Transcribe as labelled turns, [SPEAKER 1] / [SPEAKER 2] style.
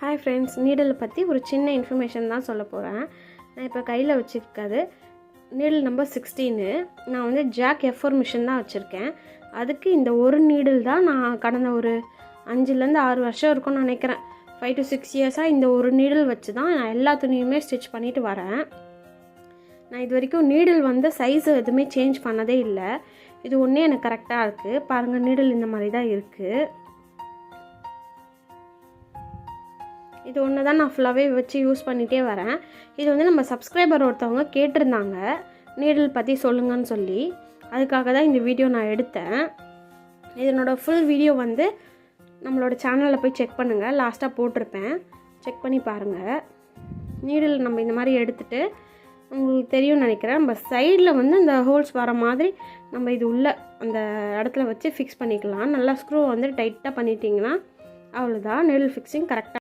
[SPEAKER 1] Hi friends, நீடலை பற்றி ஒரு சின்ன இன்ஃபர்மேஷன் தான் சொல்ல போகிறேன். நான் இப்போ கையில் வச்சுருக்காது நீடில் நம்பர் 16. நான் வந்து ஜாக் F4 மிஷின் தான் வச்சுருக்கேன். அதுக்கு இந்த ஒரு நீடில் தான் நான் கடந்த ஒரு 5-6 வருஷம் இருக்கும்னு நினைக்கிறேன். 5 to 6 இயர்ஸாக இந்த ஒரு நீடில் வச்சு தான் நான் எல்லா துணியுமே ஸ்டிச் பண்ணிவிட்டு வரேன். நான் இது வரைக்கும் நீடில் வந்து சைஸ் எதுவுமே சேஞ்ச் பண்ணதே இல்லை. இது ஒன்றே எனக்கு கரெக்டாக இருக்குது. பாருங்கள், நீடில் இந்த மாதிரி தான் இருக்குது. இது ஒன்று தான் நான் ஃபுல்லாகவே வச்சு யூஸ் பண்ணிகிட்டே வரேன். இது வந்து நம்ம சப்ஸ்கிரைபர் ஒருத்தவங்க கேட்டிருந்தாங்க, நீடில் பற்றி சொல்லுங்கன்னு சொல்லி. அதுக்காக தான் இந்த வீடியோ நான் எடுத்தேன். இதனோட ஃபுல் வீடியோ வந்து நம்மளோட சேனலில் போய் செக் பண்ணுங்கள். லாஸ்ட்டாக போட்டிருப்பேன், செக் பண்ணி பாருங்கள். நீடில் நம்ம இந்த மாதிரி எடுத்துகிட்டு, உங்களுக்கு தெரியும்னு நினைக்கிறேன், நம்ம சைடில் வந்து இந்த ஹோல்ஸ் வர மாதிரி நம்ம இது உள்ள அந்த இடத்துல வச்சு ஃபிக்ஸ் பண்ணிக்கலாம். நல்லா ஸ்க்ரூ வந்து டைட்டாக பண்ணிட்டீங்கன்னா அவ்வளோதான், நீடில் ஃபிக்ஸிங் கரெக்டாக